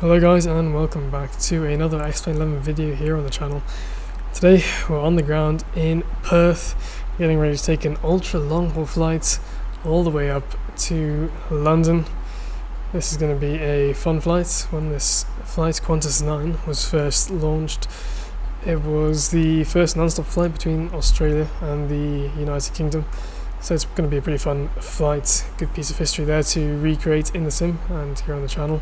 Hello guys, and welcome back to another Explain 11 video here on the channel. Today we're on the ground in Perth, getting ready to take an ultra long haul flight all the way up to London. This is going to be a fun flight. When this flight, Qantas 9, was first launched, it was the first non-stop flight between Australia and the United Kingdom. So it's going to be a pretty fun flight, good piece of history there to recreate in the sim and here on the channel.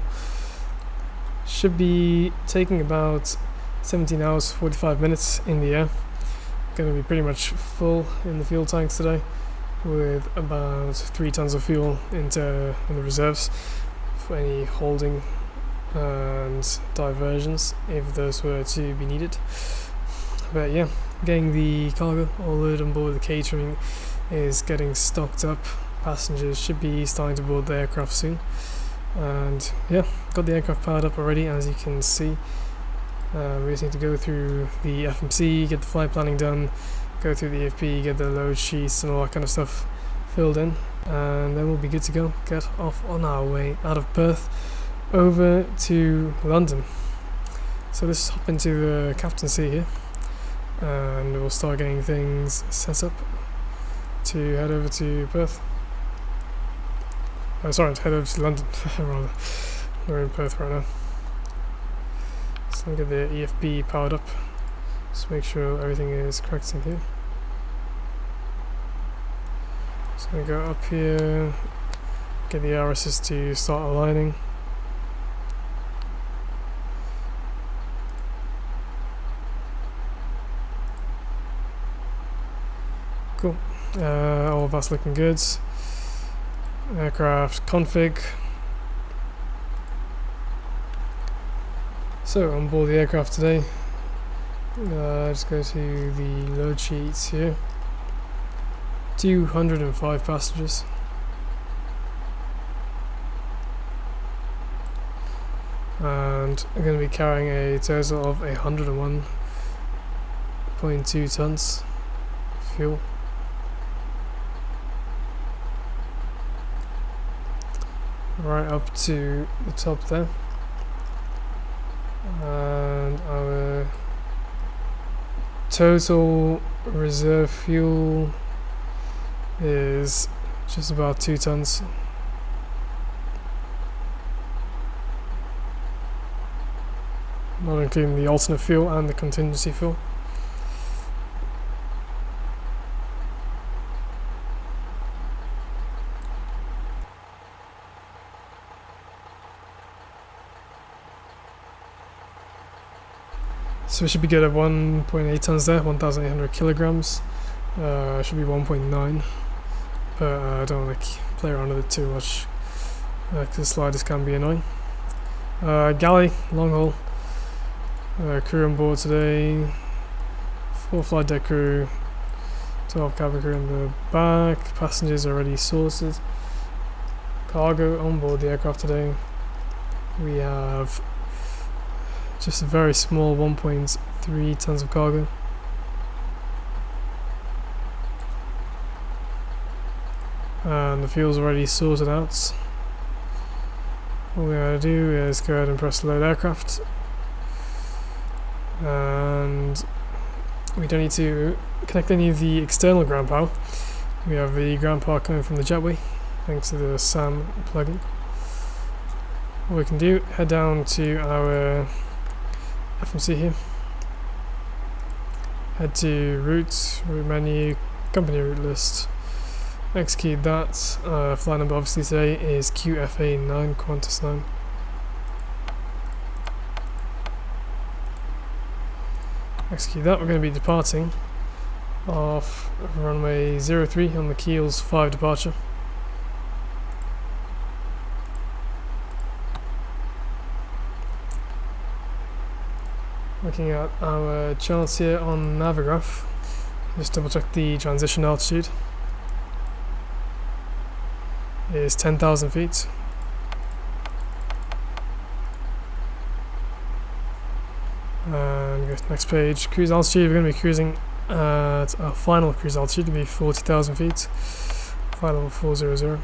Should be taking about 17 hours 45 minutes in the air. Going to be pretty much full in the fuel tanks today, with about 3 tons of fuel in the reserves for any holding and diversions if those were to be needed. But yeah, getting the cargo all loaded on board. The catering is getting stocked up. Passengers should be starting to board the aircraft soon. And yeah, got the aircraft powered up already, as you can see. We just need to go through the FMC, get the flight planning done, go through the EFP, get the load sheets and all that kind of stuff filled in, and then we'll be good to go. Get off on our way out of Perth over to London. So let's hop into the captaincy here and we'll start getting things set up to head over to Perth. Sorry, head over to London, rather. We're in Perth right now. So I'll get the EFP powered up. Just make sure everything is correct in here. Just gonna go up here, get the RSs to start aligning. Cool. All of that's looking good. Aircraft config. So on board the aircraft today, just go to the load sheets here. 205 passengers. And I'm going to be carrying a total of 101.2 tons of fuel. Right up to the top there, and our total reserve fuel is just about 2 tons. Not including the alternate fuel and the contingency fuel. So we should be good at 1.8 tons there, 1,800 kilograms. Should be 1.9, but I don't want to play around with it too much because the sliders can be annoying. Galley, long haul. Crew on board today, 4 flight deck crew, 12 cabin crew in the back. Passengers already sorted. Cargo on board the aircraft today. We have just a very small 1.3 tons of cargo. And the fuel's already sorted out. All we gotta do is go ahead and press load aircraft. And we don't need to connect any of the external ground power. We have the ground power coming from the jetway, thanks to the SAM plugin. What we can do, head down to our FMC here, head to route menu, company route list, execute that. Flight number obviously today is QFA9, Qantas 9. Execute that. We're going to be departing off runway 03 on the Keels 5 departure. Looking at our charts here on Navigraph, just double check the transition altitude is 10,000 feet. And go to the next page, cruise altitude. We're going to be cruising at our final cruise altitude to be 40,000 feet, flight level 400.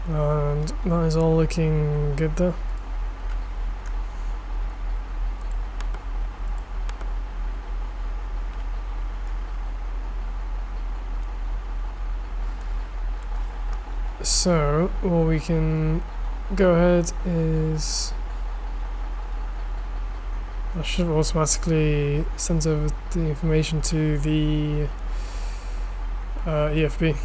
And that is all looking good there. So what we can go ahead is I should have automatically sent over the information to the EFB.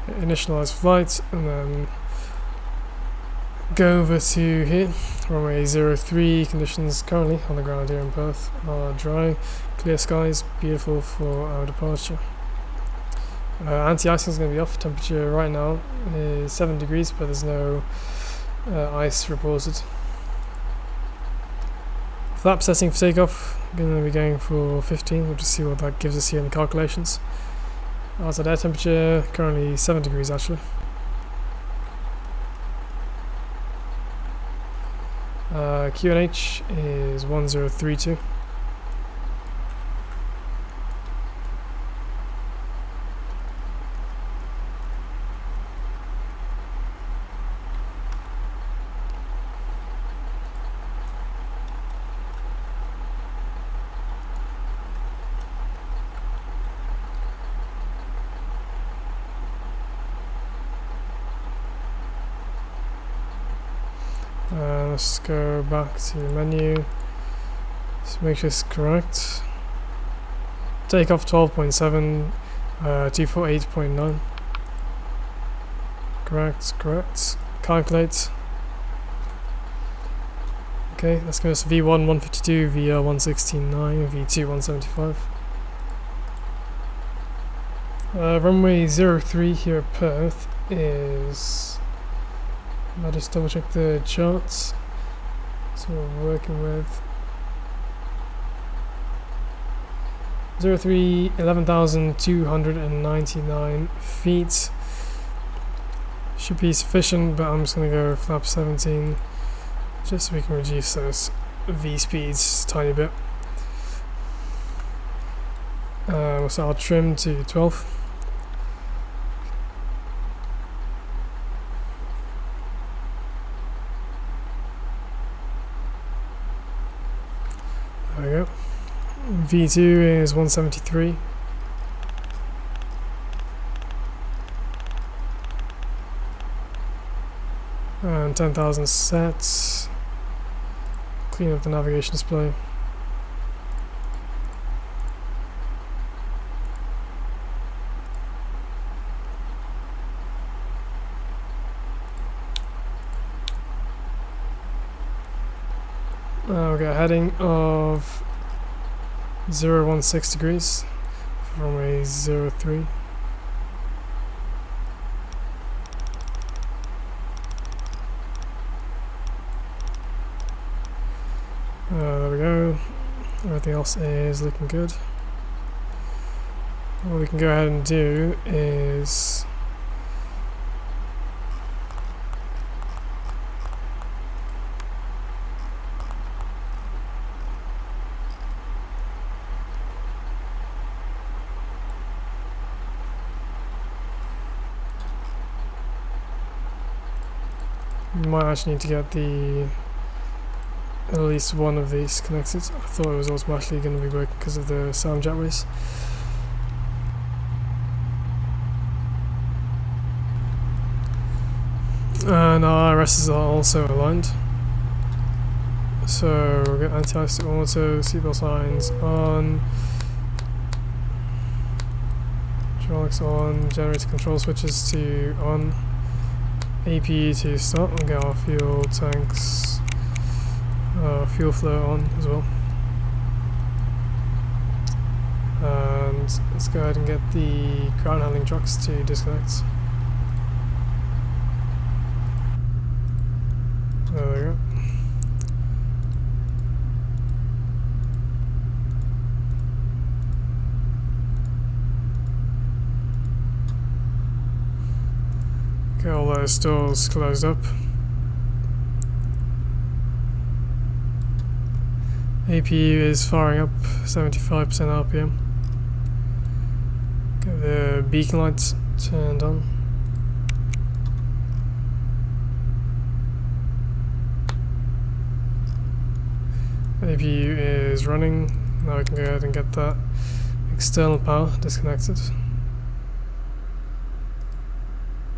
Initialize flight and then go over to here. Runway 03, conditions currently on the ground here in Perth are dry, clear skies, beautiful for our departure. Anti-icing is going to be off. Temperature right now is 7 degrees, but there's no ice reported. Flap setting for takeoff, going to be going for 15. We'll just see what that gives us here in the calculations. Outside air temperature currently 7 degrees actually. QNH is 1032. Let's go back to the menu. Let's make sure it's correct. Takeoff 12.7, 248.9. Correct. Calculate. Okay, that's going to V1 152, VR 169, V2 175. Runway 03 here at Perth is. I'll just double check the charts. So we're working with 03 11,299 feet. Should be sufficient, but I'm just going to go flap 17 just so we can reduce those V speeds a tiny bit. So I'll trim to 12. There we go. V2 is 173. And 10,000 sets. Clean up the navigation display. We've got a heading of 016 degrees from a 03. There we go. Everything else is looking good. What we can go ahead and do is we might actually need to get at least one of these connected. I thought it was automatically going to be working because of the sound jetways. And our RSs are also aligned. So we'll get anti-ice to auto, seatbelt signs on, hydraulics on, generator control switches to on, AP to start, and get our fuel tanks, fuel flow on as well. And let's go ahead and get the ground handling trucks to disconnect. There we go. Get all those doors closed up. APU is firing up 75% RPM. Get the beacon lights turned on. APU is running. Now we can go ahead and get that external power disconnected.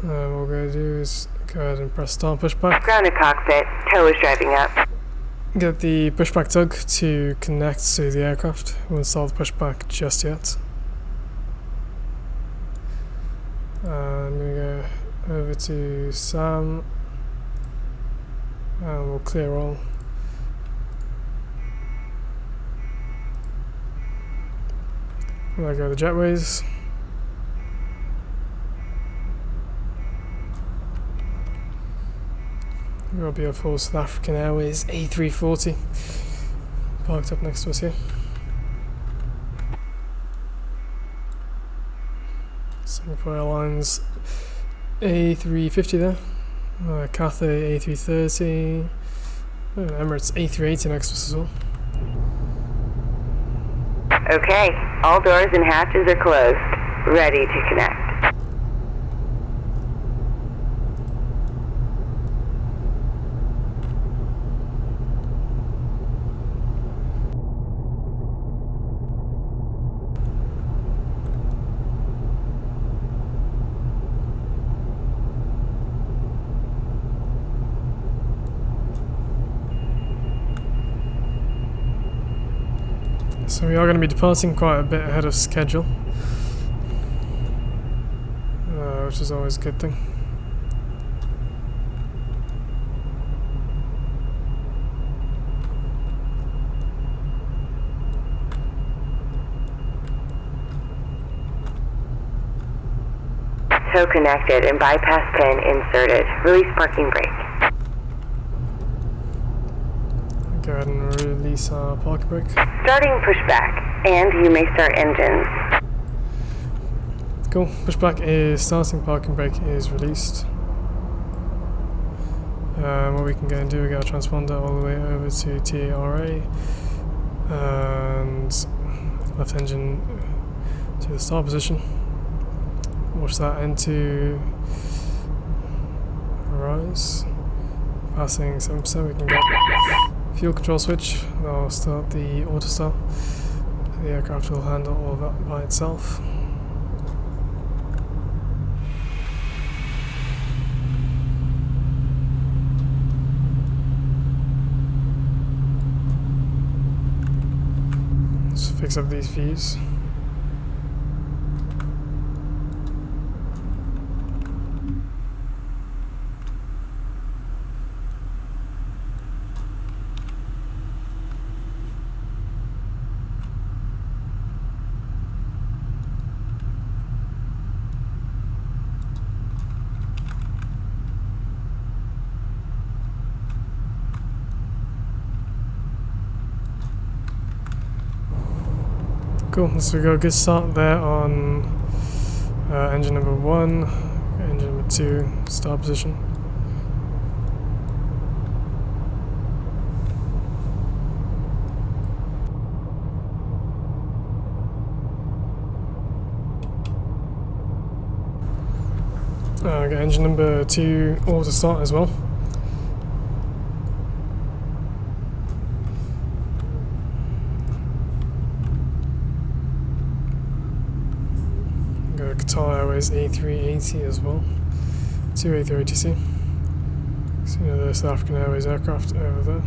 What we're going to do is go ahead and press start pushback. Grounded cockpit, tow is driving up. Get the pushback tug to connect to the aircraft. We won't start the pushback just yet. I'm going to go over to SAM and we'll clear all. There go the jetways. Got a beautiful South African Airways A340 parked up next to us here. Singapore Airlines A350 there. Cathay A330. Emirates A380 next to us as well. Okay, all doors and hatches are closed. Ready to connect. So we are going to be departing quite a bit ahead of schedule, which is always a good thing. Tow connected and bypass pin inserted. Release parking brake. Go ahead and release our parking brake. Starting pushback, and you may start engines. Cool. Pushback is starting, parking brake is released. What we can go and do, we got a transponder all the way over to TARA and left engine to the start position. Watch that into rise. Passing 7%, we can get fuel control switch. That'll start the auto start. The aircraft will handle all of that by itself. Let's fix up these views. Cool, so we got a good start there on engine number 1, engine number 2, start position. Got engine number 2 auto start as well. Qatar Airways A380 as well. 2 A380C. So you know the South African Airways aircraft over there.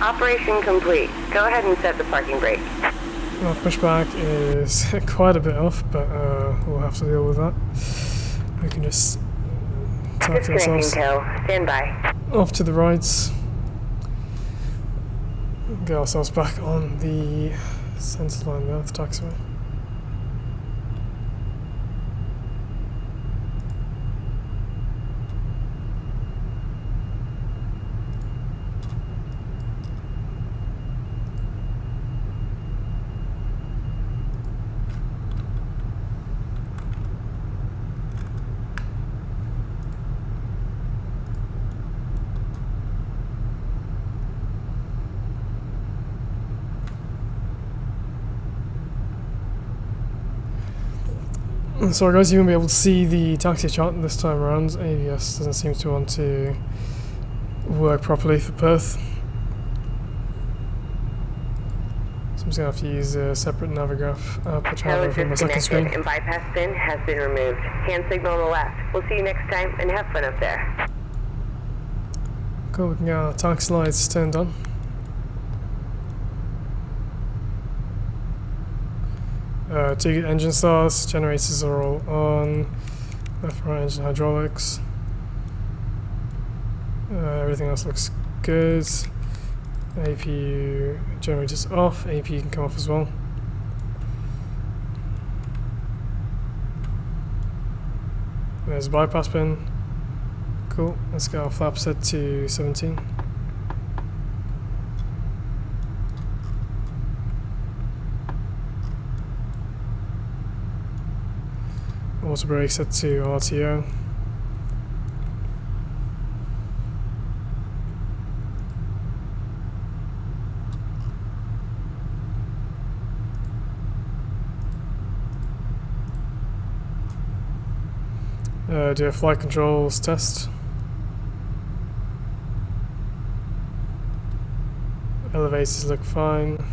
Operation complete. Go ahead and set the parking brake. Our pushback is quite a bit off, but we'll have to deal with that. We can just taxi ourselves Stand by. Off to the right. Get ourselves back on the centre line there, the taxiway. Sorry guys, you won't be able to see the taxi chart this time around. ABS doesn't seem to want to work properly for Perth. So I'm just going to have to use a separate Navigraph app, which I have over on my second screen. And bypass bin has been removed. Hand signal on the left. We'll see you next time, and have fun up there. Cool, we can get our taxi lights turned on. Two engine starts, generators are all on, left, right engine hydraulics. Everything else looks good. APU generators off, APU can come off as well. There's a bypass pin. Cool, let's get our flap set to 17. Auto brake set to RTO. Do a flight controls test. Elevators look fine.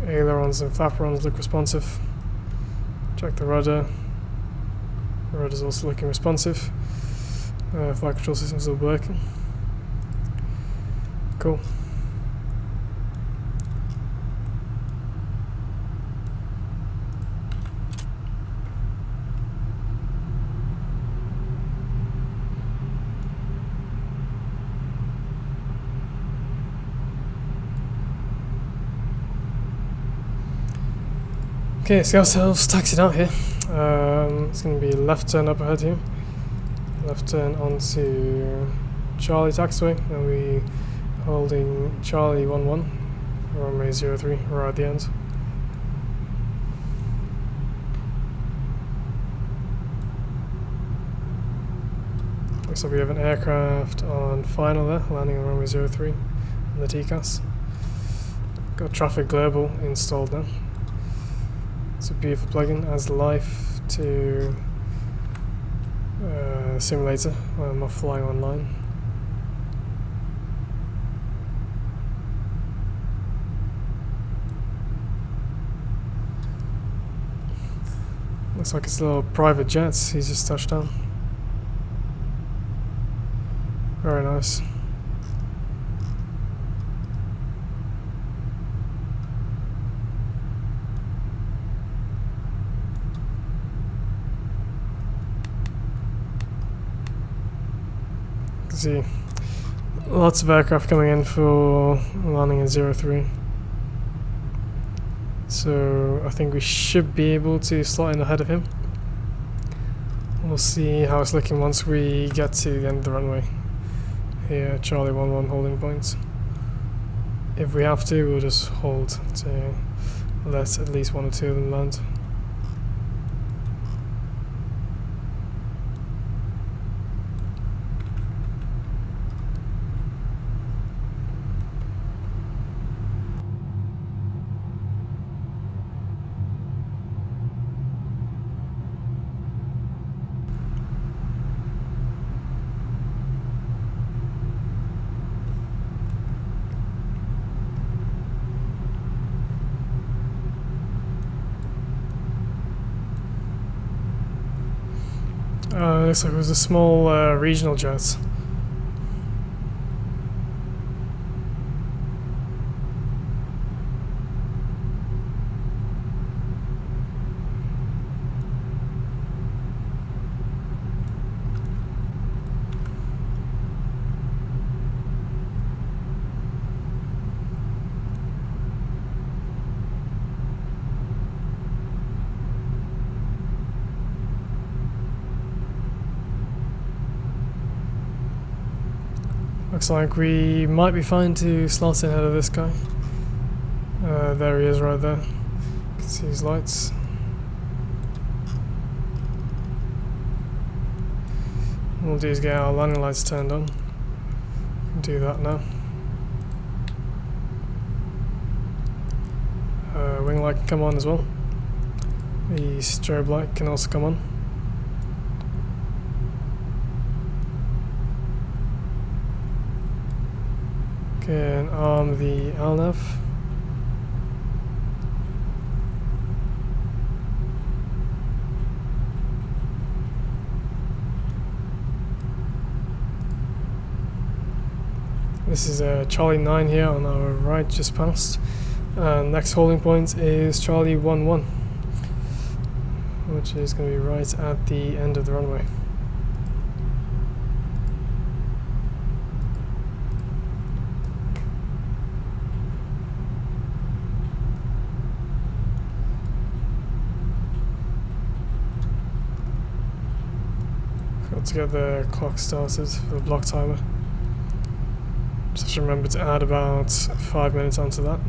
Ailerons and flaperons look responsive. Check the rudder. The rudder's also looking responsive. Flight control systems are working. Cool. Okay, let's get ourselves taxied out here. It's going to be left turn up ahead here. Left turn onto Charlie taxiway. Then we holding Charlie 11, runway 03, right at the end. Looks like we have an aircraft on final there, landing on runway 03 on the TCAS. Got Traffic Global installed now. It's a beautiful plugin, adds life to simulator when I'm not flying online. Looks like it's a little private jet he's just touched down. Very nice. See lots of aircraft coming in for landing in 03, so I think we should be able to slot in ahead of him. We'll see how it's looking once we get to the end of the runway here. Charlie 11 holding points. If we have to, we'll just hold to let at least one or two of them land. Looks like it was a small regional jet. Looks like we might be fine to slot in ahead of this guy. There he is right there. You can see his lights. What we'll do is get our landing lights turned on. Do that now. light can come on as well. The strobe light can also come on. Can arm the LNAV. This is Charlie 9 here on our right, just past. Next holding point is Charlie 11, which is going to be right at the end of the runway. Got to get the clock started for the block timer. Just have to remember to add about 5 minutes onto that.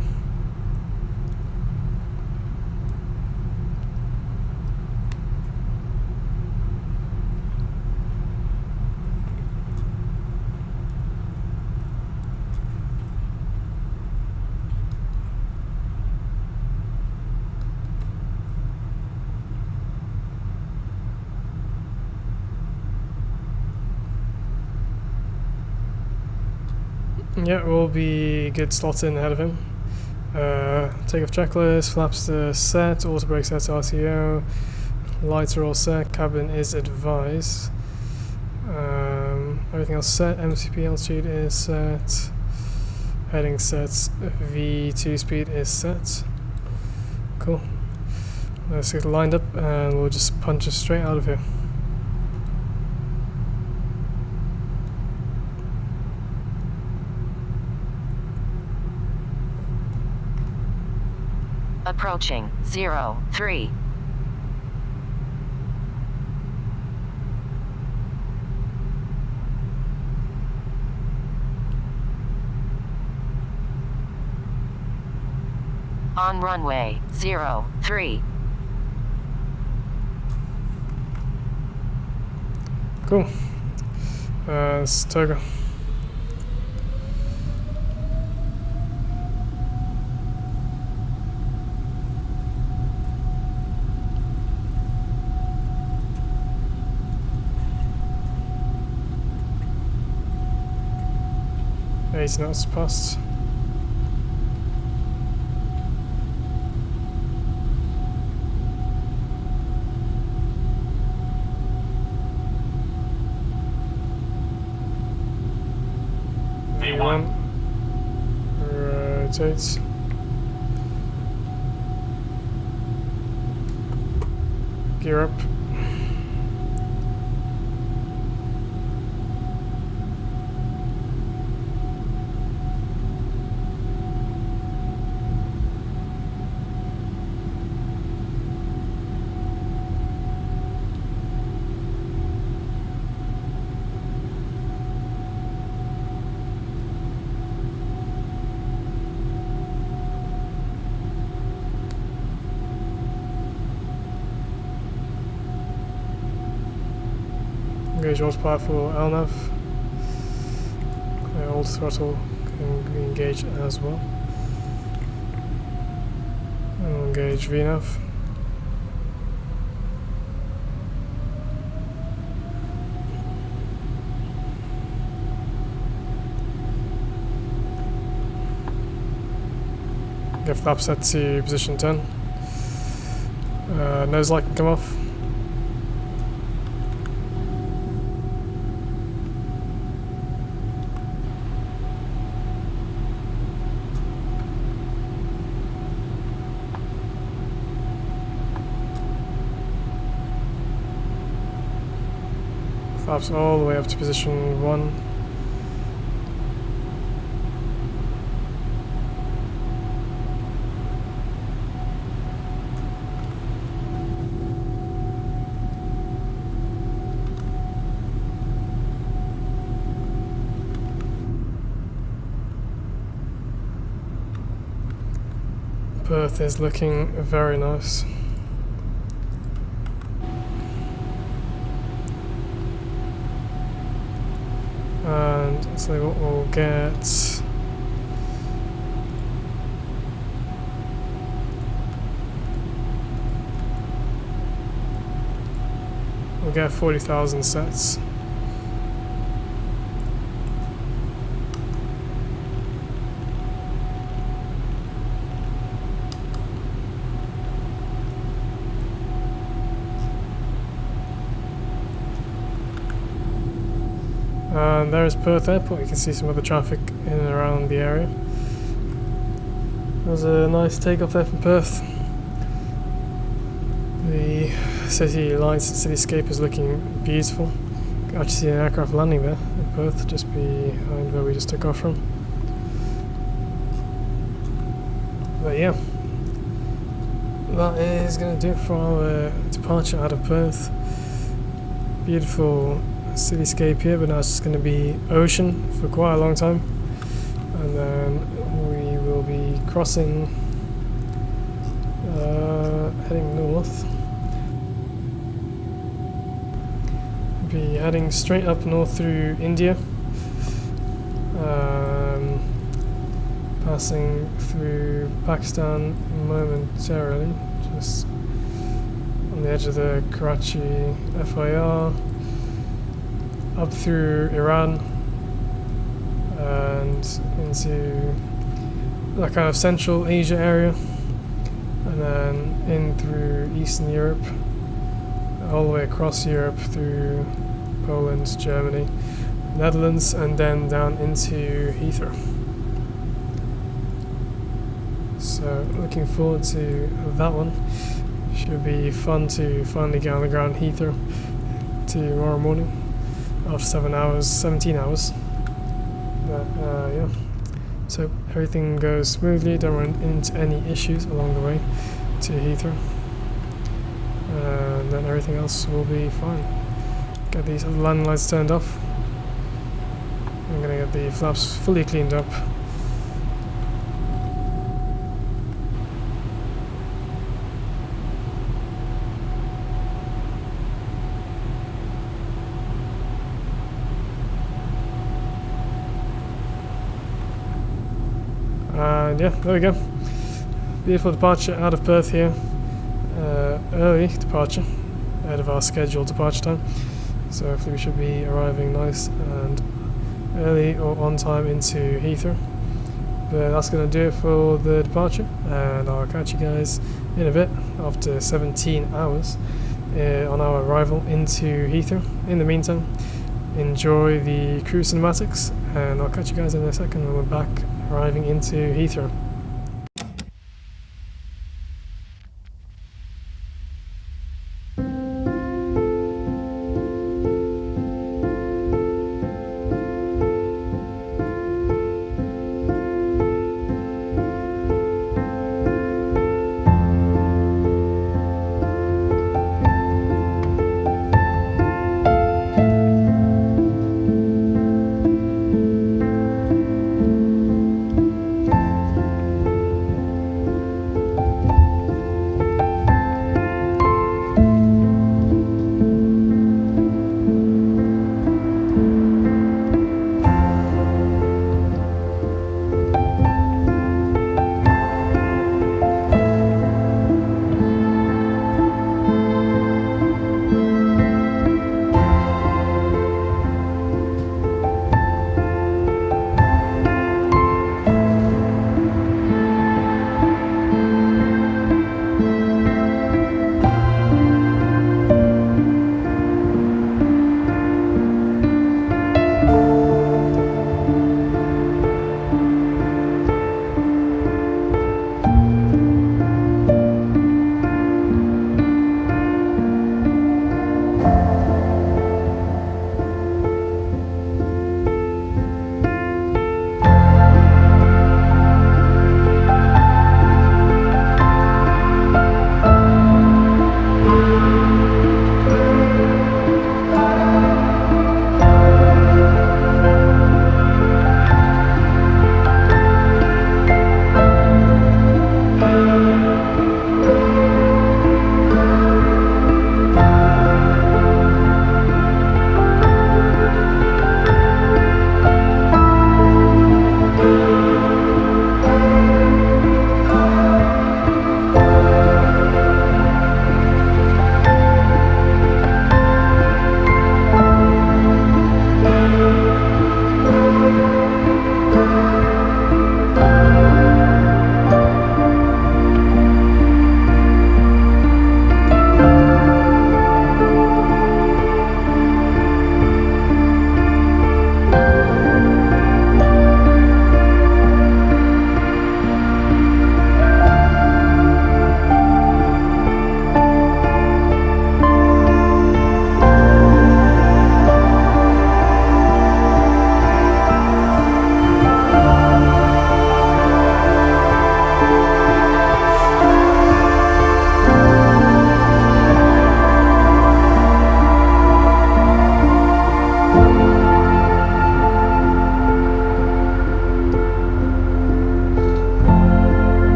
Yeah, we'll be good slots in ahead of him. Takeoff checklist, flaps are set, auto brake set, RTO, lights are all set, cabin is advised. Everything else set, MCP altitude is set, heading set, V2 speed is set. Cool. Let's get lined up and we'll just punch us straight out of here. Approaching 03. On runway 03. Cool. It's Togo. Eight knots past. V1. Rotates. Gear up. Engage horsepower for LNAV. Old throttle can be engaged as well. And we'll engage VNAV. Get flap set to position 10. Nose light can come off. Flaps all the way up to position 1. Perth is looking very nice. And so what we'll get we'll get 40,000 sets. And there's Perth Airport. You can see some other traffic in and around the area. That was a nice takeoff there from Perth. The city lights and cityscape is looking beautiful. You can actually see an aircraft landing there in Perth, just behind where we just took off from. But yeah, that is going to do it for our departure out of Perth. Beautiful cityscape here, but now it's just going to be ocean for quite a long time, and then we will be crossing, heading north. Be heading straight up north through India, passing through Pakistan momentarily, just on the edge of the Karachi FIR, up through Iran and into that kind of Central Asia area, and then in through Eastern Europe, all the way across Europe through Poland, Germany, Netherlands, and then down into Heathrow. So looking forward to that one. Should be fun to finally get on the ground in Heathrow tomorrow morning after 17 hours. But yeah, so everything goes smoothly, don't run into any issues along the way to Heathrow, and then everything else will be fine. Get these landing lights turned off. I'm gonna get the flaps fully cleaned up. And yeah, there we go. Beautiful departure out of Perth here. Early departure, ahead of our scheduled departure time. So hopefully we should be arriving nice and early or on time into Heathrow. But that's going to do it for the departure, and I'll catch you guys in a bit after 17 hours on our arrival into Heathrow. In the meantime, enjoy the cruise cinematics, and I'll catch you guys in a second when we're back arriving into Heathrow.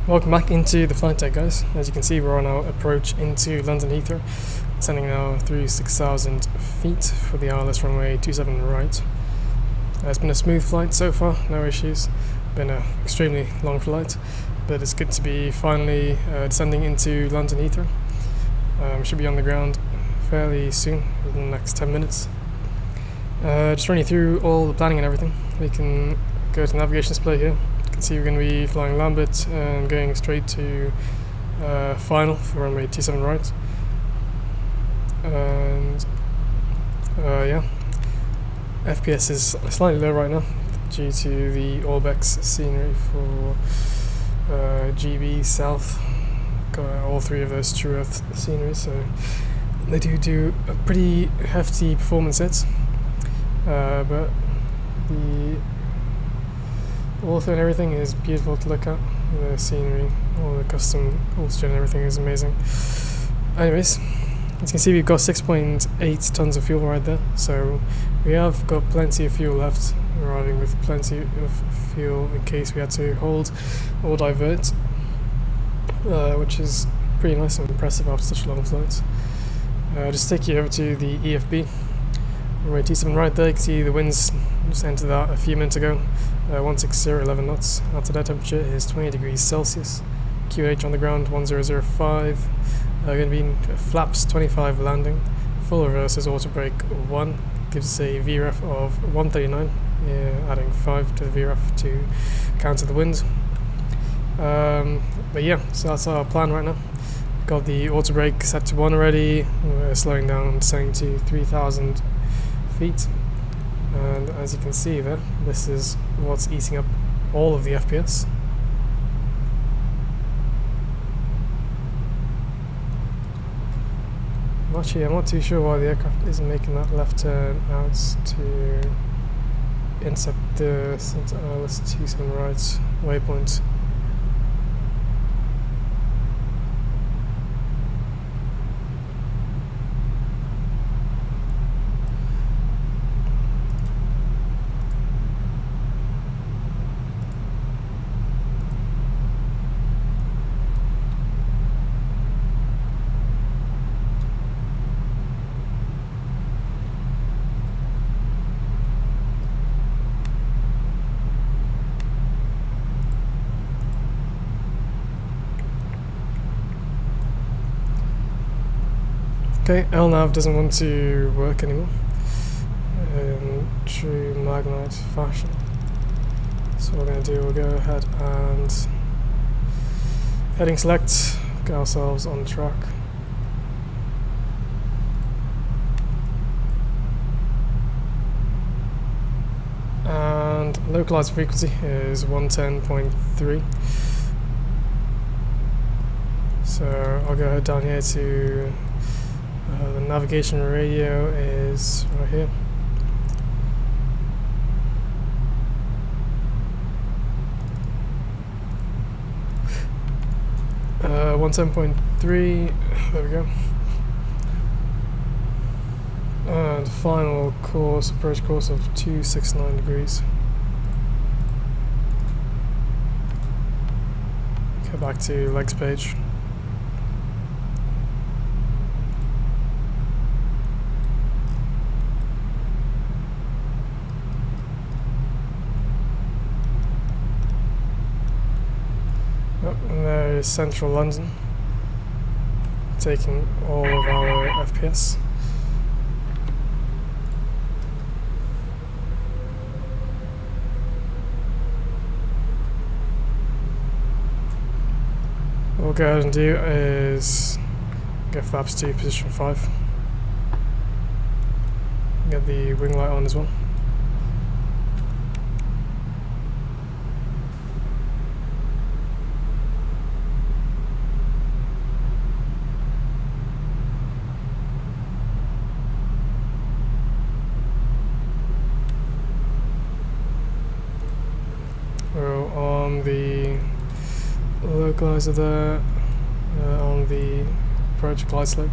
Welcome back into the flight deck, guys. As you can see, we're on our approach into London Heathrow, descending now through 6,000 feet for the ILS runway 27 right. It's been a smooth flight so far, no issues. Been an extremely long flight, but it's good to be finally descending into London Heathrow. Should be on the ground fairly soon, within the next 10 minutes. Just running through all the planning and everything. We can go to the navigation display here. You can see we're going to be flying Lambert and going straight to final for runway 27 right. And yeah, FPS is slightly low right now due to the Orbex scenery for GB South. Got all three of those True Earth sceneries, so they do a pretty hefty performance hits. But the author and everything is beautiful to look at. The scenery, all the custom oxygen and everything is amazing. Anyways, as you can see, we've got 6.8 tons of fuel right there, so we have got plenty of fuel left, arriving with plenty of fuel in case we had to hold or divert, which is pretty nice and impressive after such a long flight. Just take you over to the EFB. Runway 27 right there, you can see the winds just entered that a few minutes ago, 160, 11 knots. Outside air temperature is 20 degrees Celsius. QNH on the ground 1005. Going to be in flaps 25 landing. Full reverse is auto brake 1. Gives us a VREF of 139, adding 5 to the VREF to counter the wind. But yeah, so that's our plan right now. Got the auto brake set to 1 already. We're slowing down, descending to 3,000 feet. And as you can see there, this is what's eating up all of the FPS. Actually, I'm not too sure why the aircraft isn't making that left turn out to intercept the ILS 27 right waypoint. Okay, LNAV doesn't want to work anymore in true Magknight fashion. So what we're going to do, we'll go ahead and heading select, get ourselves on track. And localized frequency is 110.3. So I'll go ahead down here to the navigation radio is right here. Uh, 110.3, there we go. And final course, approach course of 269 degrees. Go back to legs page. And there is central London, taking all of our FPS. What we'll go ahead and do is get flaps to position 5. Get the wing light on as well. We're on the localizer there, on the approach glide slope.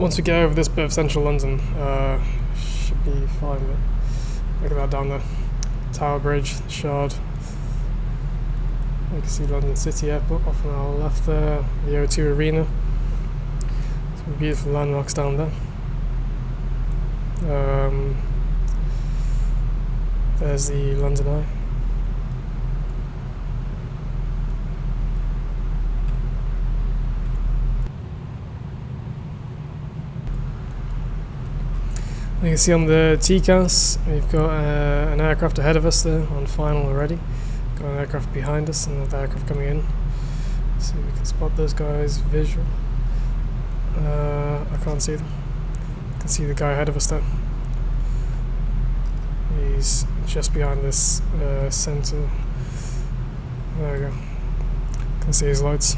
once we get over this bit of central London, should be fine. But look at that down there. Tower Bridge, Shard. You can see London City Airport off on our left there, the O2 Arena. Some beautiful landmarks down there. There's the London Eye. You can see on the TCAS, we've got an aircraft ahead of us there on final already. Got an aircraft behind us and another aircraft coming in. See if we can spot those guys visual. I can't see them. I can see the guy ahead of us there. He's just behind this centre. There we go. Can see his lights.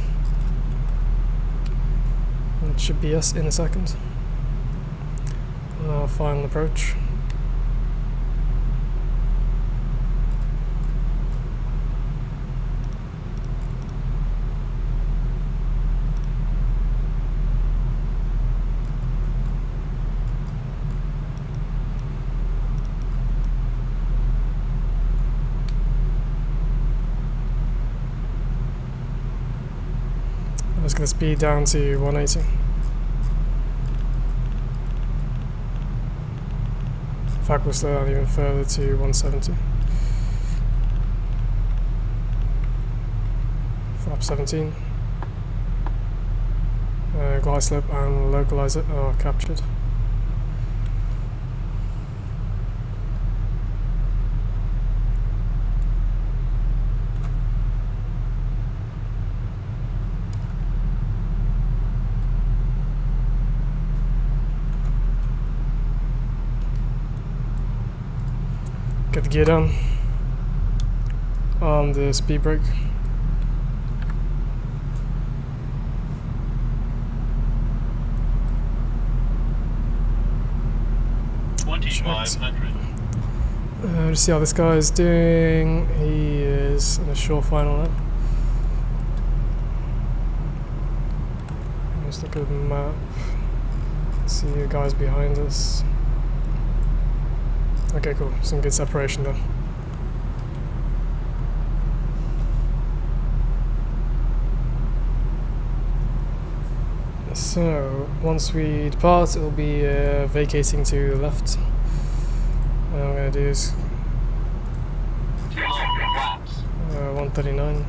That should be us in a second. Our final approach. I'm just going to speed down to 180. In fact, we'll slow down even further to 170. Flap 17. Glide slope and localizer are captured. Get the gear down on the speed brake. Let's see how this guy is doing. He is in a short final now. Let's look at the map. See the guys behind us. Okay, cool. Some good separation there. So, once we depart, it will be vacating to the left. What I'm going to do is 139.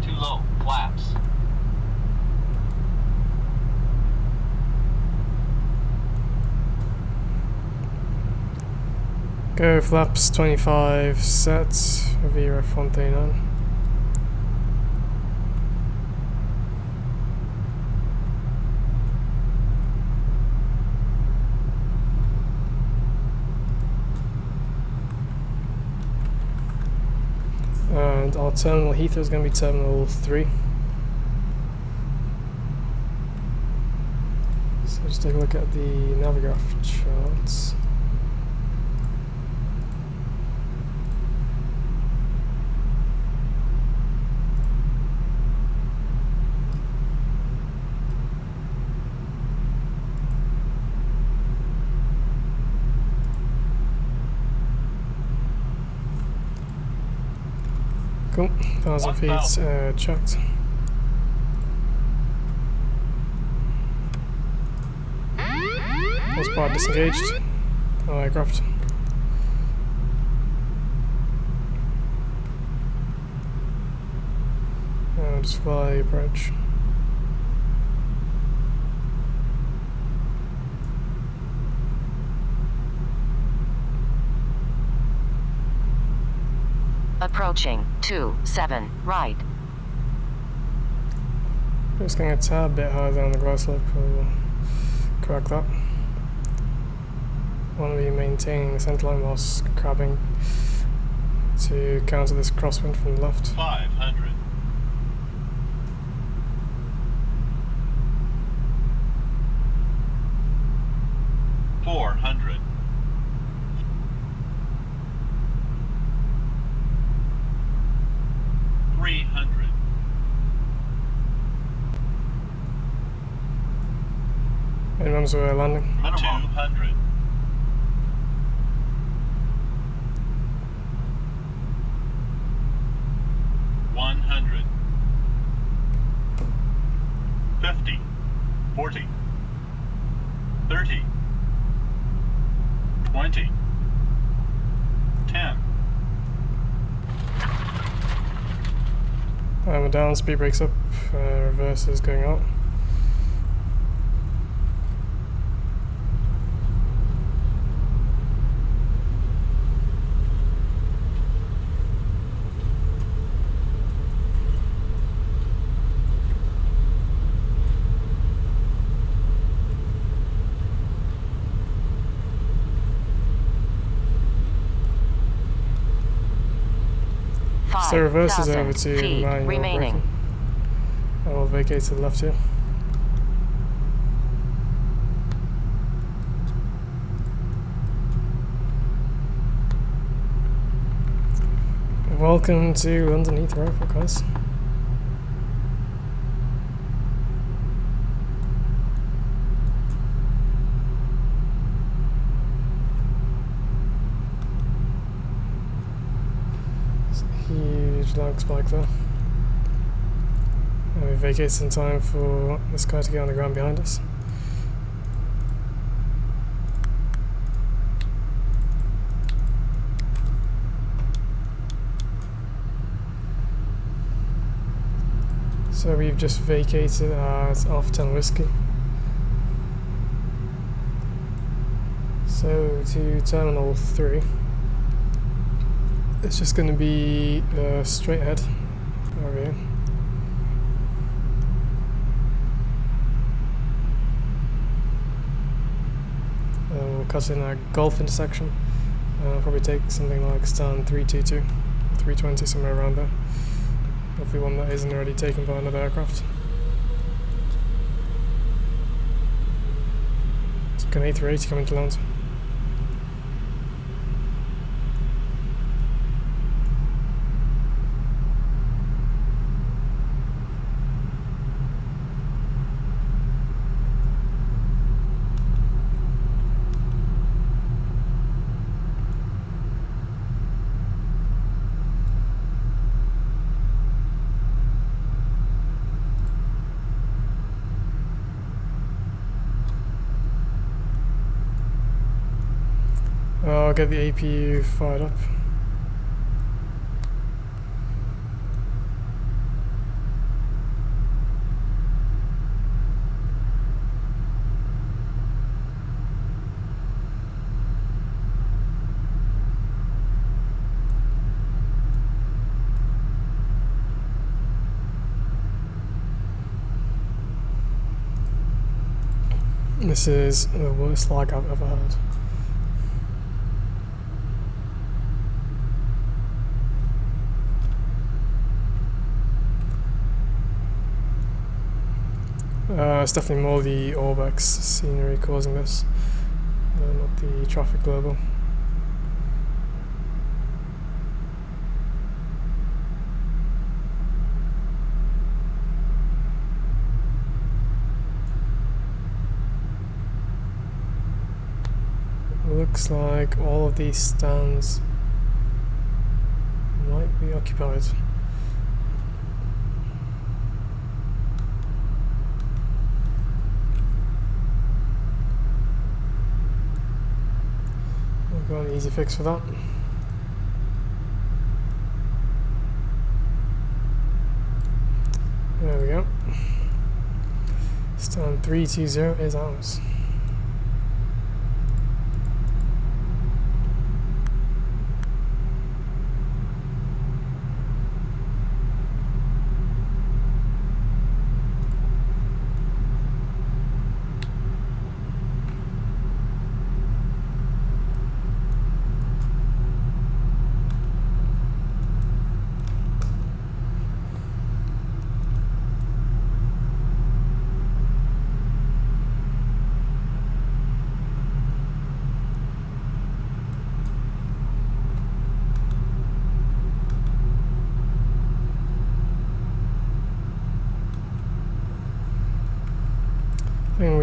Too low, flaps. Go flaps 25 set, VRF 139. And our terminal Heathrow is going to be terminal 3. So just take a look at the Navigraph charts. Cool, 1,000 feet checked. Horsepower disengaged. Aircraft. Just fly approach. Approaching 27 right. Just going a tad bit higher down the glide slope. We'll correct that. Want to be maintaining the centerline whilst crabbing to counter this crosswind from the left. 500. Minimums we're landing. Minimum. 200. $100. 50. 40. 30. 20. 10. We're down, speed brakes up, reverse is going out. So reverse is over to manual remaining. braking. I will vacate to the left here. Welcome to London Heathrow Airport, guys. Huge lag spike there. And we vacated in time for this guy to get on the ground behind us. So we've just vacated at Alpha 10 Whiskey. So to Terminal 3. It's just going to be straight ahead over here. We'll cut in a Gulf intersection. Probably take something like stand 322 or 320, somewhere around there. Hopefully one that isn't already taken by another aircraft. It's an A380 coming to land. I'll get the APU fired up. This is the worst lag I've ever had. It's definitely more the Orbex scenery causing this, not the traffic global. Looks like all of these stands might be occupied. Got an easy fix for that. There we go. Stand 320 is ours.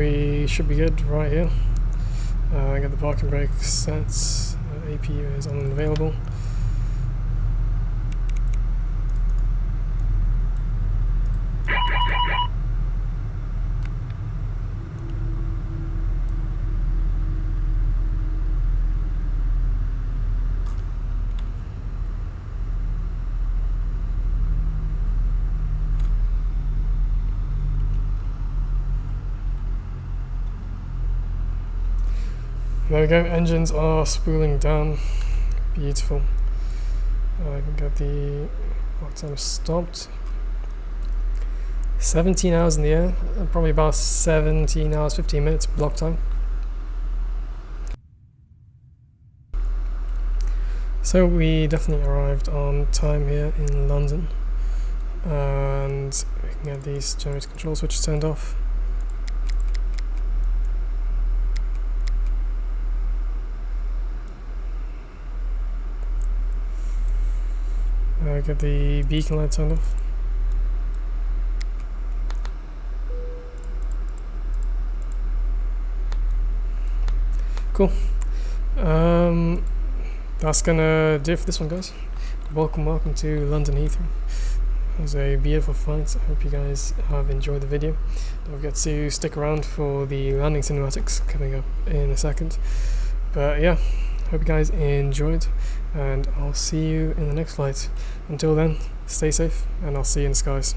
we should be good right here. I got the parking brake set. AP is unavailable. There we go, engines are spooling down. Beautiful. I can get the block time stopped. 17 hours in the air, probably about 17 hours, 15 minutes block time. So we definitely arrived on time here in London. And we can get these generator control switches turned off. Get the beacon light turned off. Cool. That's gonna do it for this one, guys. Welcome to London Heathrow. It was a beautiful flight. I hope you guys have enjoyed the video. Don't forget to stick around for the landing cinematics coming up in a second. But yeah, hope you guys enjoyed, and I'll see you in the next flight. Until then, stay safe, and I'll see you in the skies.